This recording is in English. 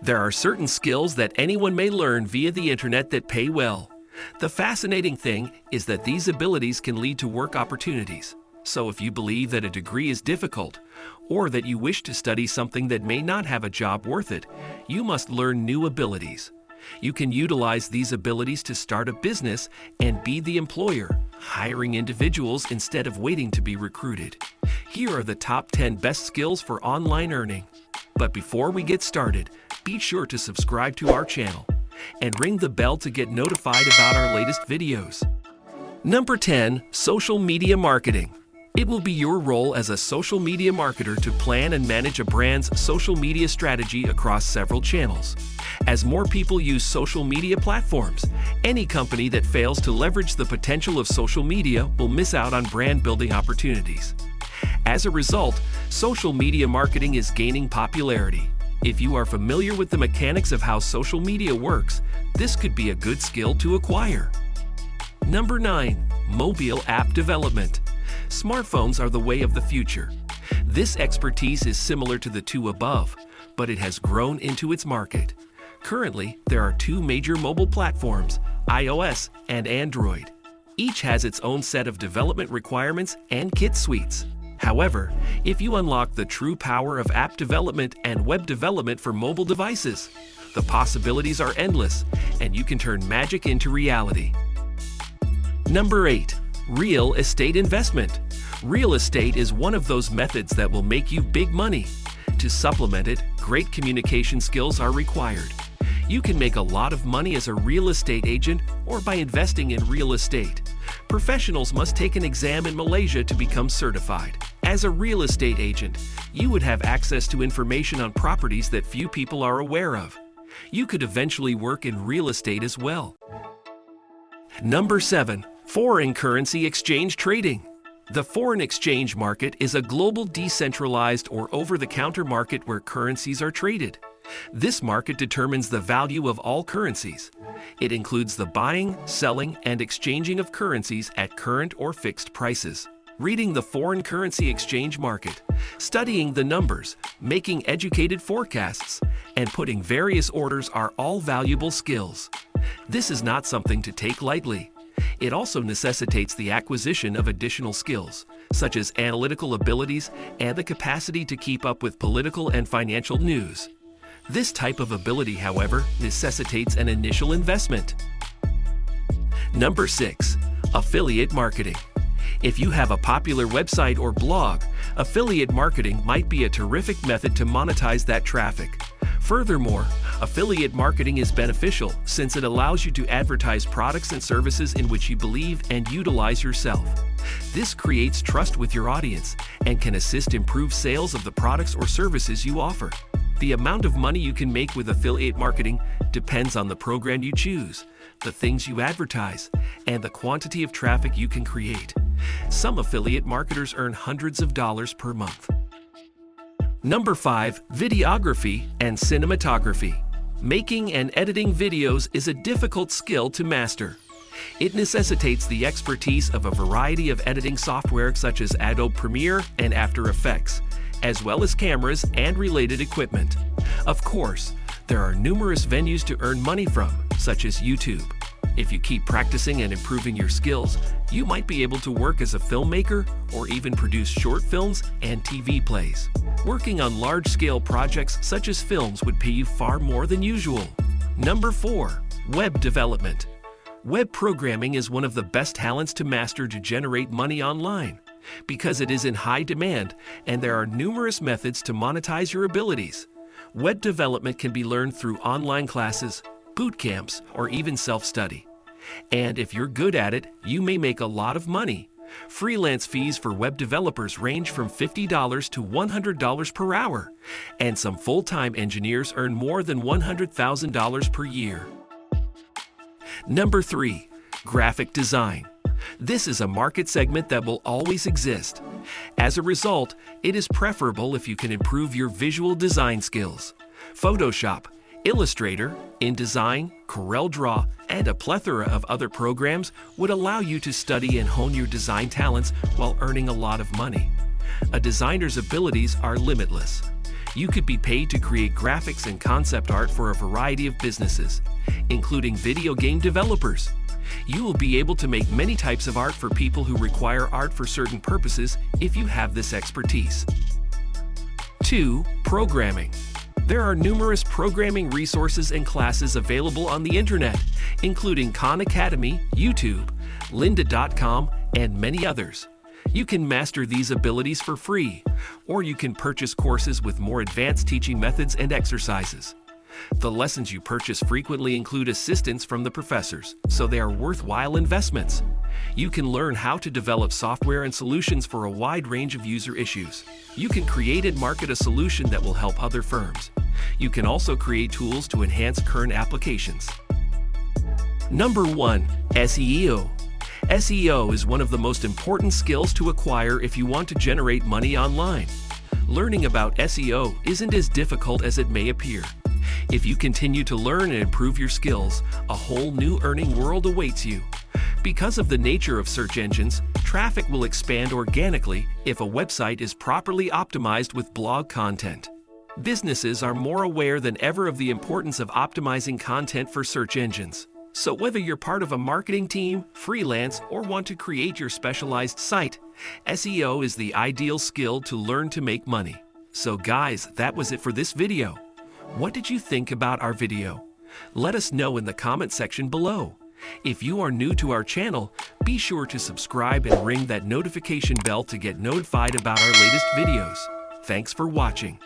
There are certain skills that anyone may learn via the internet that pay well. The fascinating thing is that these abilities can lead to work opportunities. So if you believe that a degree is difficult, or that you wish to study something that may not have a job worth it, you must learn new abilities. You can utilize these abilities to start a business and be the employer, hiring individuals instead of waiting to be recruited. Here are the top 10 best skills for online earning. But before we get started, be sure to subscribe to our channel and ring the bell to get notified about our latest videos. Number 10. Social media marketing. It will be your role as a social media marketer to plan and manage a brand's social media strategy across several channels. As more people use social media platforms, any company that fails to leverage the potential of social media will miss out on brand building opportunities. As a result, social media marketing is gaining popularity. If you are familiar with the mechanics of how social media works, this could be a good skill to acquire. Number 9. Mobile app development. Smartphones are the way of the future. This expertise is similar to the two above, but it has grown into its market. Currently, there are two major mobile platforms, iOS and Android. Each has its own set of development requirements and kit suites. However, if you unlock the true power of app development and web development for mobile devices, the possibilities are endless, and you can turn magic into reality. Number 8. Real estate investment. Real estate is one of those methods that will make you big money. To supplement it, great communication skills are required. You can make a lot of money as a real estate agent or by investing in real estate. Professionals must take an exam in Malaysia to become certified. As a real estate agent, you would have access to information on properties that few people are aware of. You could eventually work in real estate as well. Number 7. Foreign currency exchange trading. The foreign exchange market is a global decentralized or over-the-counter market where currencies are traded. This market determines the value of all currencies. It includes the buying, selling, and exchanging of currencies at current or fixed prices. Reading the foreign currency exchange market, studying the numbers, making educated forecasts, and putting various orders are all valuable skills. This is not something to take lightly. It also necessitates the acquisition of additional skills, such as analytical abilities and the capacity to keep up with political and financial news. This type of ability, however, necessitates an initial investment. Number 6. Affiliate marketing. If you have a popular website or blog, affiliate marketing might be a terrific method to monetize that traffic. Furthermore, affiliate marketing is beneficial since it allows you to advertise products and services in which you believe and utilize yourself. This creates trust with your audience and can assist improve sales of the products or services you offer. The amount of money you can make with affiliate marketing depends on the program you choose, the things you advertise, and the quantity of traffic you can create. Some affiliate marketers earn hundreds of dollars per month. Number 5. Videography and cinematography. Making and editing videos is a difficult skill to master. It necessitates the expertise of a variety of editing software such as Adobe Premiere and After Effects, as well as cameras and related equipment. Of course, there are numerous venues to earn money from, such as YouTube. If you keep practicing and improving your skills, you might be able to work as a filmmaker or even produce short films and TV plays. Working on large-scale projects such as films would pay you far more than usual. Number 4. Web development. Web programming is one of the best talents to master to generate money online, because it is in high demand and there are numerous methods to monetize your abilities. Web development can be learned through online classes, boot camps, or even self-study. And if you're good at it, you may make a lot of money. Freelance fees for web developers range from $50 to $100 per hour, and some full-time engineers earn more than $100,000 per year. Number 3. Graphic design. This is a market segment that will always exist. As a result, it is preferable if you can improve your visual design skills. Photoshop, Illustrator, InDesign, CorelDRAW, and a plethora of other programs would allow you to study and hone your design talents while earning a lot of money. A designer's abilities are limitless. You could be paid to create graphics and concept art for a variety of businesses, including video game developers. You will be able to make many types of art for people who require art for certain purposes if you have this expertise. 2. Programming. There are numerous programming resources and classes available on the internet, including Khan Academy, YouTube, lynda.com, and many others. You can master these abilities for free, or you can purchase courses with more advanced teaching methods and exercises. The lessons you purchase frequently include assistance from the professors, so they are worthwhile investments. You can learn how to develop software and solutions for a wide range of user issues. You can create and market a solution that will help other firms. You can also create tools to enhance current applications. Number 1. SEO. SEO is one of the most important skills to acquire if you want to generate money online. Learning about SEO isn't as difficult as it may appear. If you continue to learn and improve your skills, a whole new earning world awaits you. Because of the nature of search engines, traffic will expand organically if a website is properly optimized with blog content. Businesses are more aware than ever of the importance of optimizing content for search engines. So whether you're part of a marketing team, freelance, or want to create your specialized site, SEO is the ideal skill to learn to make money. So guys, that was it for this video. What did you think about our video? Let us know in the comment section below. If you are new to our channel, be sure to subscribe and ring that notification bell to get notified about our latest videos. Thanks for watching.